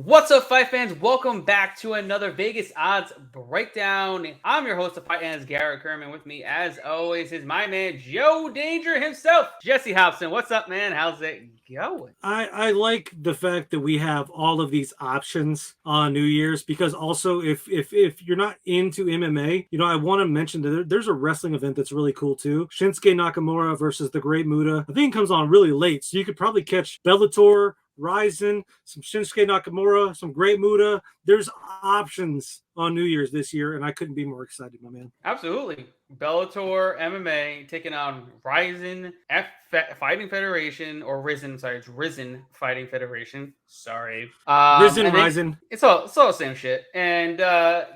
What's up, fight fans? Welcome back to another Vegas odds breakdown. I'm your host of Fight Analyst Garrett Kerman. With me, as always, is my man Joe Danger himself, Jesse Hobson. What's up, man? How's it going? I like the fact that we have all of these options on New Year's because also if you're not into MMA, I want to mention that there's a wrestling event that's really cool too. Shinsuke Nakamura versus the Great Muta. I think it comes on really late, so you could probably catch Bellator, Rizin, some Shinsuke Nakamura, some Great Muta. There's options on New Year's this year, and I couldn't be more excited, my man. Absolutely. Bellator MMA taking on Rizin Fighting Federation, or Rizin, sorry, it's Rizin Fighting Federation. Sorry. Rizin. It's all the same shit. And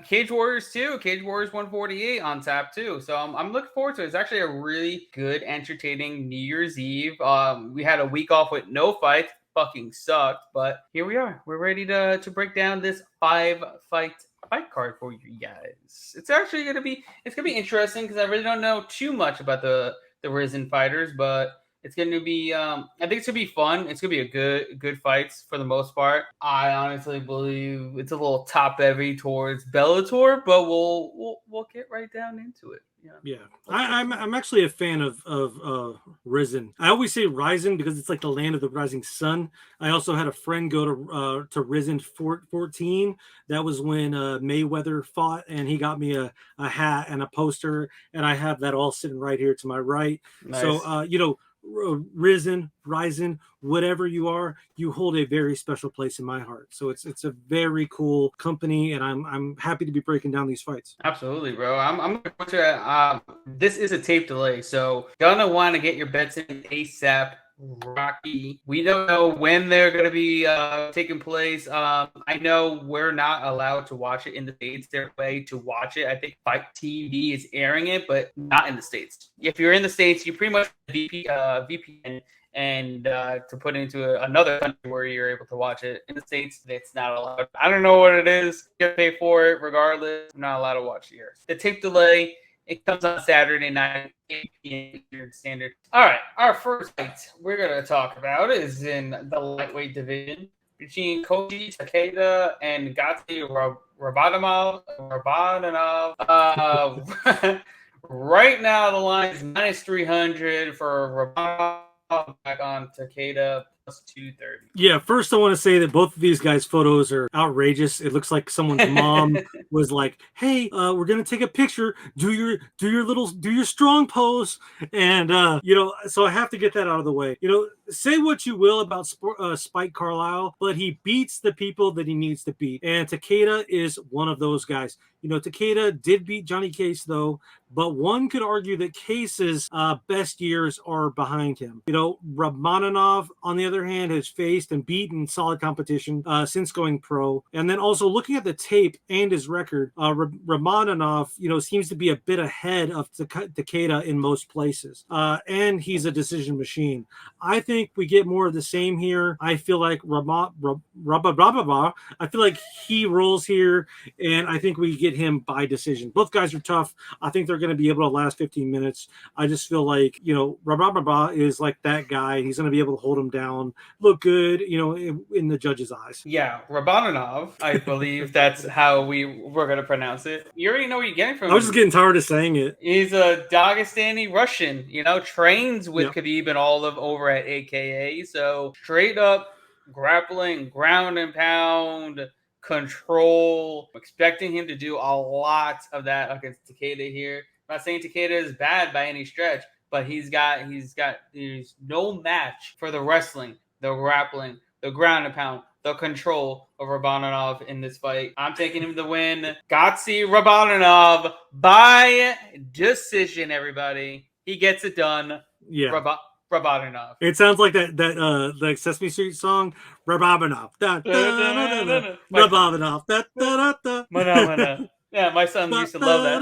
Cage Warriors too. Cage Warriors 148 on tap too. So I'm looking forward to it. It's actually a really good, entertaining New Year's Eve. We had a week off with no fights. Fucking sucked, but here we are. We're ready to break down this fight card for you guys. It's actually gonna be interesting because I really don't know too much about the Rizin fighters, but it's gonna be I think it's gonna be fun. It's gonna be a good fights for the most part. I honestly believe it's a little top heavy towards Bellator, but we'll get right down into it. Yeah. I'm actually a fan of Rizin. I always say Rizin because it's like the land of the rising sun. I also had a friend go to Rizin 14. That was when Mayweather fought, and he got me a hat and a poster, and I have that all sitting right here to my right. Nice. So Rizin, whatever you are, you hold a very special place in my heart. So it's a very cool company, and I'm happy to be breaking down these fights. Absolutely, bro. I'm looking forward to it. This is a tape delay, so gonna want to get your bets in ASAP. Rocky. We don't know when they're going to be taking place. I know we're not allowed to watch it in the States. There's a way to watch it. I think Fight TV is airing it, but not in the States. If you're in the States, you pretty much VPN and to put into another country where you're able to watch it. In the States, it's not allowed. I don't know what it is. You have to pay for it regardless. I'm not allowed to watch it here. The tape delay, it comes on Saturday night, 8 p.m. Eastern Standard. All right, our first fight we're going to talk about is in the lightweight division between Koji Takeda and Gatti Rabadanov. Right now, the line is minus 300 for Rabadanov, back on Takeda. Plus 230. Yeah, first I want to say that both of these guys' photos are outrageous. It looks like someone's mom was like, "Hey, we're gonna take a picture. Do your strong pose." And so I have to get that out of the way. Say what you will about Spike Carlisle, but he beats the people that he needs to beat, and Takeda is one of those guys. Takeda did beat Johnny Case though, but one could argue that Case's best years are behind him. Rabadanov, on the other hand, has faced and beaten solid competition since going pro. And then also looking at the tape and his record, Rabadanov, seems to be a bit ahead of Takeda in most places. And he's a decision machine. I think we get more of the same here. I feel like I feel like he rolls here, and I think we get him by decision. Both guys are tough. I think they're going to be able to last 15 minutes. I just feel like, is like that guy. He's going to be able to hold him down, look good, in the judge's eyes. Yeah, Rabadanov, I believe that's how we're going to pronounce it. You already know what you're getting from him. I was just getting tired of saying it. He's a Dagestani Russian, trains with Khabib and Olive over at AKA. So straight up grappling, ground and pound, control. I'm expecting him to do a lot of that against Takeda here. I'm not saying Takeda is bad by any stretch, but there's no match for the wrestling, the grappling, the ground and pound, the control of Rabadanov in this fight. I'm taking him to win. Gatti Rabadanov by decision, everybody. He gets it done. Yeah. Rabadanov. It sounds like that Sesame Street song, Rabadanov. Rabadanov. Yeah, my son used to love that.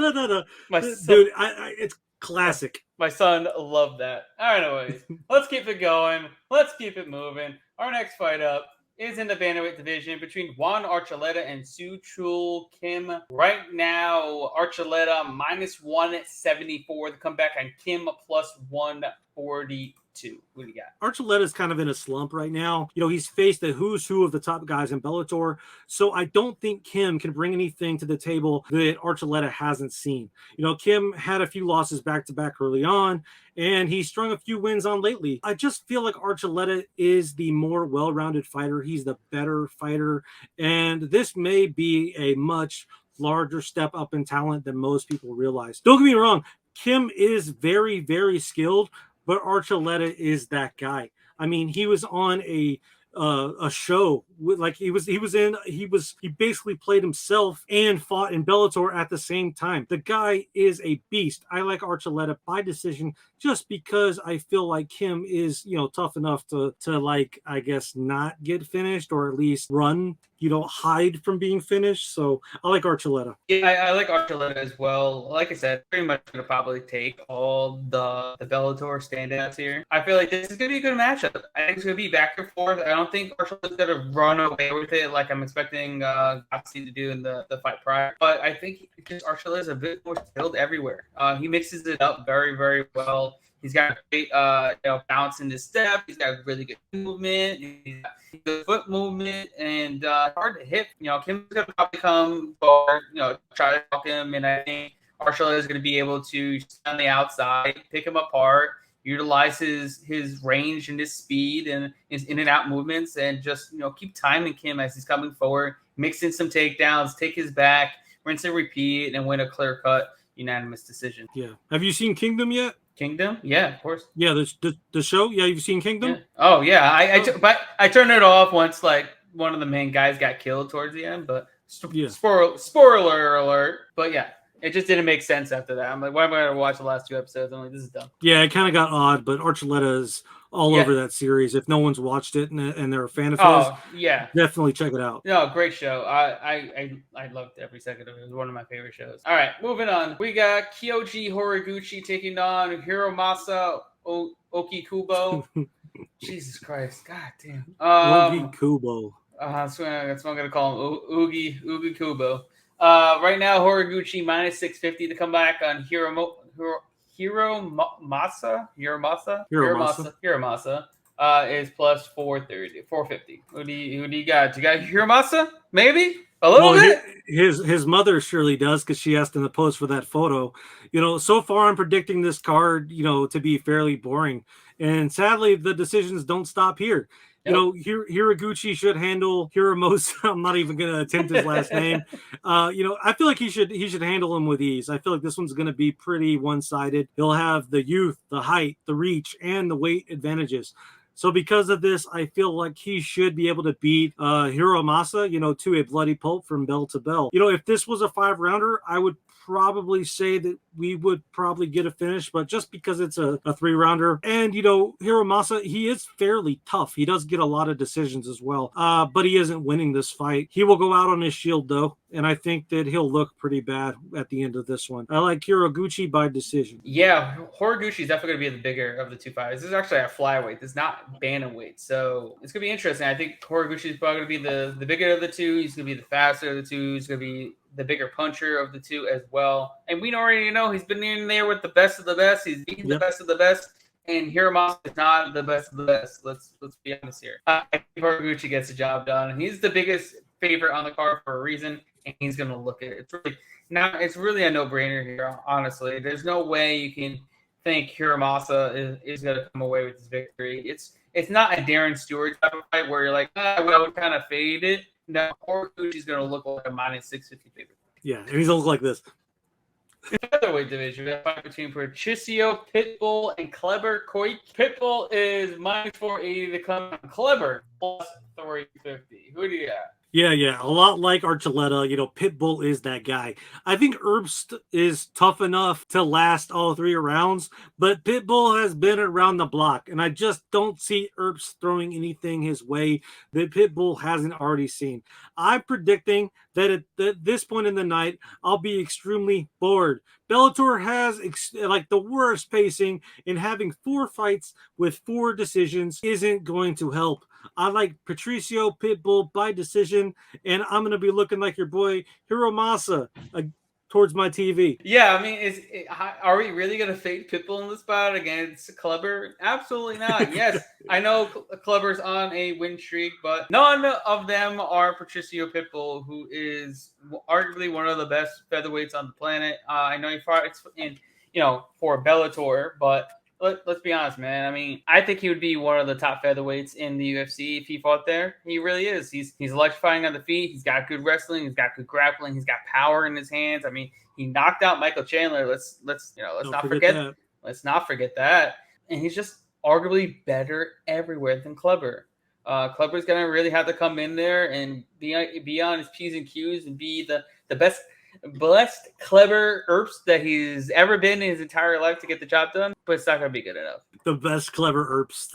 Dude, it's classic. My son loved that. All right, anyways, let's keep it going. Let's keep it moving. Our next fight up is in the bantamweight division between Juan Archuleta and Soo Chul Kim. Right now, Archuleta minus 174. The comeback on Kim plus 145. two. What do you got? Archuleta's kind of in a slump right now. He's faced the who's who of the top guys in Bellator. So I don't think Kim can bring anything to the table that Archuleta hasn't seen. Kim had a few losses back to back early on, and he strung a few wins on lately. I just feel like Archuleta is the more well-rounded fighter. He's the better fighter, and this may be a much larger step up in talent than most people realize. Don't get me wrong, Kim is very, very skilled, but Archuleta is that guy. I mean, he was on a show with, like, he basically played himself and fought in Bellator at the same time. The guy is a beast. I like Archuleta by decision just because I feel like Kim is, tough enough to like, I guess, not get finished, or at least run, hide from being finished. So I like Archuleta. Yeah, I like Archuleta as well. Like I said, pretty much going to probably take all the Bellator standouts here. I feel like this is going to be a good matchup. I think it's going to be back and forth. I don't think Archuleta's going to run away with it like I'm expecting Jessie to do in the fight prior. But I think just Archuleta is a bit more skilled everywhere. He mixes it up very, very well. He's got great, bounce in his step. He's got really good movement. He's got good foot movement, and hard to hit. Kim's gonna probably come forward, try to talk him, and I think Archuleta is gonna be able to stand on the outside, pick him apart, utilize his range and his speed and his in and out movements, and just keep timing Kim as he's coming forward, mix in some takedowns, take his back, rinse and repeat, and win a clear cut unanimous decision. Yeah. Have you seen Kingdom yet? Kingdom? Yeah, of course. Yeah, the show? Yeah, you've seen Kingdom? Yeah. Oh, yeah. But I turned it off once, like, one of the main guys got killed towards the end, but spoiler alert. But yeah, it just didn't make sense after that. I'm like, why am I going to watch the last two episodes? I'm like, this is dumb. Yeah, it kind of got odd, but Archuleta is all over that series. If no one's watched it and they're a fan of his, definitely check it out. No, great show. I loved every second of it. It was one of my favorite shows. All right, moving on. We got Kyoji Horiguchi taking on Hiromasa Okikubo. Jesus Christ. God damn. Okikubo. That's what I'm going to call him. Oogie Kubo. Right now, Horiguchi minus 650 to come back on Hiromasa is plus 450. Who do you got? You got Hiromasa? Maybe a little bit. His mother surely does, because she asked in the post for that photo. So far I'm predicting this card, to be fairly boring, and sadly the decisions don't stop here. Yep. Horiguchi should handle Hiromosa. I'm not even going to attempt his last name. I feel like he should handle him with ease. I feel like this one's going to be pretty one-sided. He'll have the youth, the height, the reach, and the weight advantages. So because of this, I feel like he should be able to beat Hiromasa, to a bloody pulp from bell to bell. If this was a 5-rounder, I would probably say that we would probably get a finish, but just because it's a 3-rounder, and Hiromasa, he is fairly tough. He does get a lot of decisions as well, but he isn't winning this fight. He will go out on his shield though, and I think that he'll look pretty bad at the end of this one. I like Horiguchi by decision. Yeah, Horiguchi is definitely going to be the bigger of the two fighters. This is actually a flyweight. This is not bantamweight, so it's going to be interesting. I think Horiguchi is probably going to be the bigger of the two. He's going to be the faster of the two. He's going to be the bigger puncher of the two as well. And we already know he's been in there with the best of the best. He's beaten the best of the best. And Hiromasa is not the best of the best. Let's be honest here. I think Horiguchi gets the job done. He's the biggest favorite on the card for a reason, and he's going to look at it. It's really a no-brainer here, honestly. There's no way you can think Hiromasa is going to come away with this victory. It's not a Darren Stewart type of fight where you're like, well, we kind of fade it. No, Horiguchi's going to look like a minus 650 favorite. Yeah, and he's going to look like this. In the featherweight division, we have a fight between Patricio Pitbull and Kleber Koik. Pitbull is minus 480 to come. Kleber plus 350. Who do you got? Yeah. A lot like Archuleta, Pitbull is that guy. I think Herbst is tough enough to last all 3 rounds, but Pitbull has been around the block, and I just don't see Herbst throwing anything his way that Pitbull hasn't already seen. I'm predicting that at this point in the night, I'll be extremely bored. Bellator has the worst pacing, and having 4 fights with 4 decisions isn't going to help. I like Patricio Pitbull by decision, and I'm going to be looking like your boy Hiromasa towards my TV. Yeah, I mean, are we really going to fade Pitbull in this spot against Clubber? Absolutely not. Yes, I know Clubber's on a win streak, but none of them are Patricio Pitbull, who is arguably one of the best featherweights on the planet. I know he fought in, for Bellator, but let's be honest, man. I mean, I think he would be one of the top featherweights in the UFC if he fought there. He really is. He's electrifying on the feet. He's got good wrestling. He's got good grappling. He's got power in his hands. I mean, he knocked out Michael Chandler. Let's not forget that. And he's just arguably better everywhere than Clubber. Clubber's gonna really have to come in there and be on his P's and Q's and be the best clever Earps that he's ever been in his entire life to get the job done, but it's not going to be good enough. The best clever Earps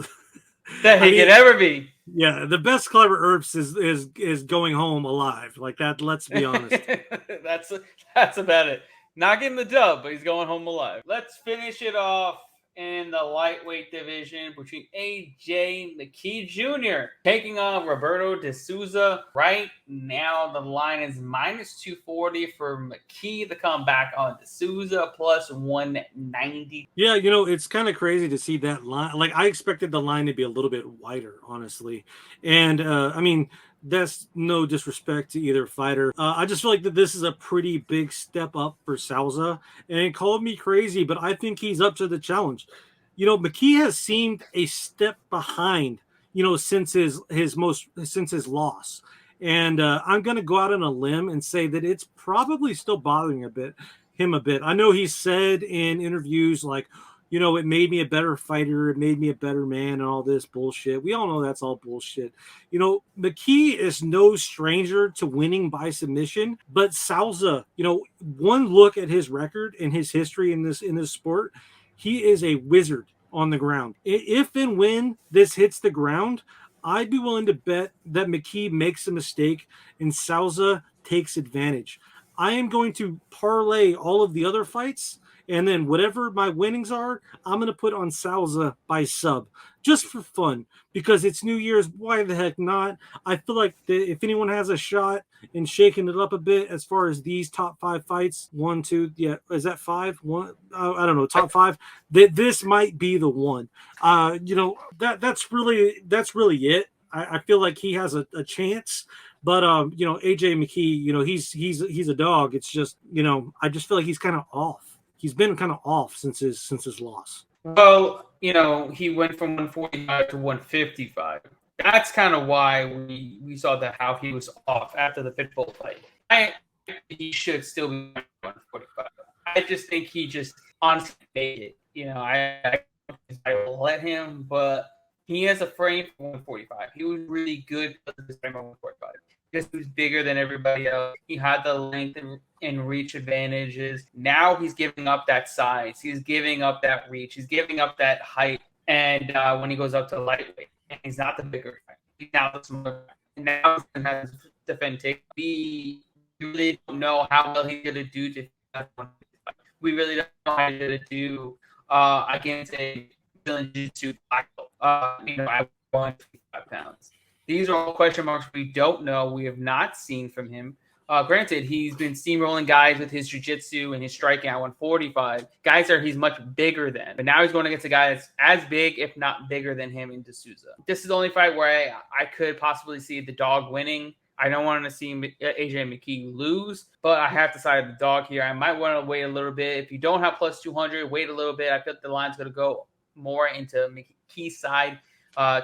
that he could ever be. Yeah, the best clever Earps is going home alive. Like that, let's be honest. That's about it. Not getting the dub, but he's going home alive. Let's finish it off in the lightweight division between AJ McKee Jr. taking on Roberto De Souza. Right now, the line is minus 240 for McKee to come back on De Souza, plus 190. Yeah, it's kind of crazy to see that line. Like, I expected the line to be a little bit wider, honestly. And, I mean, that's no disrespect to either fighter. I just feel like that this is a pretty big step up for Souza. And it called me crazy, but I think he's up to the challenge. McKee has seemed a step behind, since his loss. And I'm going to go out on a limb and say that it's probably still bothering him a bit. I know he said in interviews like, it made me a better fighter. It made me a better man and all this bullshit. We all know that's all bullshit. McKee is no stranger to winning by submission, but Souza, one look at his record and his history in this sport, he is a wizard on the ground. If and when this hits the ground, I'd be willing to bet that McKee makes a mistake and Souza takes advantage. I am going to parlay all of the other fights, and then whatever my winnings are, I'm going to put on Souza by sub, just for fun, because it's New Year's. Why the heck not? I feel like if anyone has a shot in shaking it up a bit as far as these top 5 fights, 1, 2, yeah, is that 5? 1, I don't know, top 5. This might be the one. That's really it. I feel like he has a chance. But AJ McKee, he's a dog. It's just, I just feel like he's kind of off. He's been kind of off since his loss. Well, he went from 145 to 155. That's kind of why we saw how he was off after the Pitbull fight. He should still be 145. I just think he just honestly made it. I will let him, but he has a frame for 145. He was really good for this frame of 145. Because he was bigger than everybody else. He had the length and reach advantages. Now he's giving up that size. He's giving up that reach. He's giving up that height. And when he goes up to lightweight, and he's not the bigger guy. He's now the smaller guy. And now he's going to have to defend take. We really don't know how well he's going to do. We really don't know how he's going to do against a Brazilian Jiu-Jitsu black belt. At 155 pounds. These are all question marks we don't know. We have not seen from him. Granted, he's been steamrolling guys with his jiu-jitsu and his striking at 145. Guys he's much bigger than. But now he's going against a guy that's as big, if not bigger than him in De Souza. This is the only fight where I could possibly see the dog winning. I don't want to see AJ McKee lose, but I have to side with the dog here. I might want to wait a little bit. If you don't have plus 200, wait a little bit. I feel the line's going to go more into McKee's side.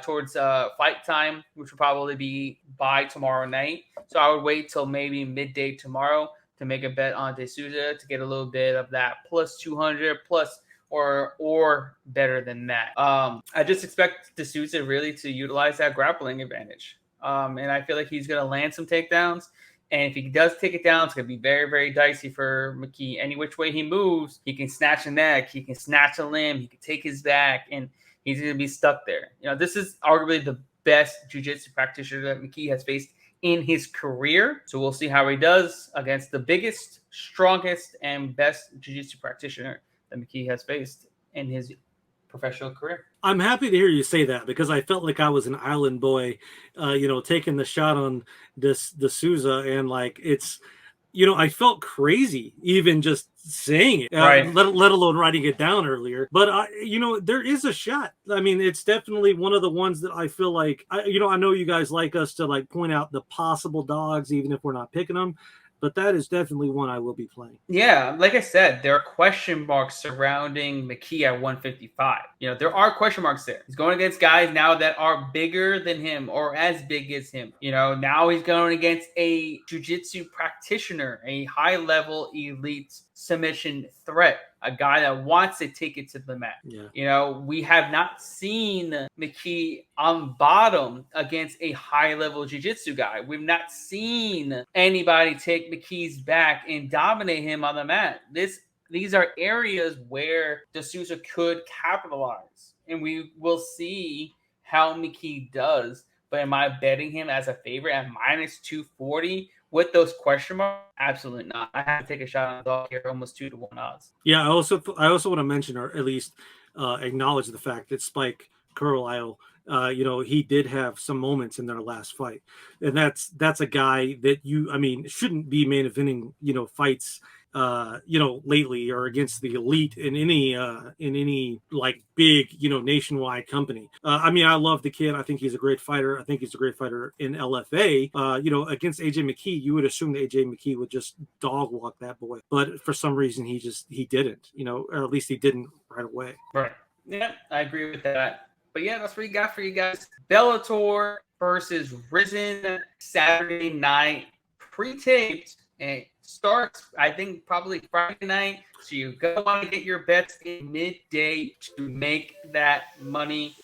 Towards fight time, which will probably be by tomorrow night. So I would wait till maybe midday tomorrow to make a bet on De Souza to get a little bit of that plus 200 plus or better than that. I just expect De Souza really to utilize that grappling advantage. And I feel like he's going to land some takedowns. And if he does take it down, it's going to be very, very dicey for McKee. Any which way he moves, he can snatch a neck, he can snatch a limb, he can take his back, and he's going to be stuck there. This is arguably the best jiu-jitsu practitioner that McKee has faced in his career. So we'll see how he does against the biggest, strongest, and best jiu-jitsu practitioner that McKee has faced in his professional career. I'm happy to hear you say that because I felt like I was an island boy, taking the shot on this De Souza, and like I felt crazy even just saying it, Right. let alone writing it down earlier. But there is a shot. I mean, it's definitely one of the ones that I feel like, I know you guys like us to like point out the possible dogs, even if we're not picking them. But that is definitely one I will be playing. Yeah, like I said, there are question marks surrounding McKee at 155. There are question marks there. He's going against guys now that are bigger than him or as big as him. Now he's going against a jiu-jitsu practitioner, a high-level elite submission threat, a guy that wants to take it to the mat. Yeah. We have not seen McKee on bottom against a high-level jiu-jitsu guy. We've not seen anybody take McKee's back and dominate him on the mat. These are areas where D'Souza could capitalize, and we will see how McKee does. But am I betting him as a favorite at minus 240 with those question marks? Absolutely not. I have to take a shot on the dog here, almost 2-1 odds. Yeah, I also want to mention, or at least acknowledge the fact that Spike Carlisle, he did have some moments in their last fight, and that's a guy that shouldn't be main eventing fights lately or against the elite in any like big nationwide company. I love the kid. I think he's a great fighter. I think he's a great fighter in LFA. Against AJ McKee, you would assume that AJ McKee would just dog walk that boy, but for some reason he didn't. Or at least he didn't right away. Right. Yeah, I agree with that. But yeah, that's what you got for you guys. Bellator versus Rizin Saturday night, pre-taped, and starts, I think, probably Friday night. So you go want to get your bets in midday to make that money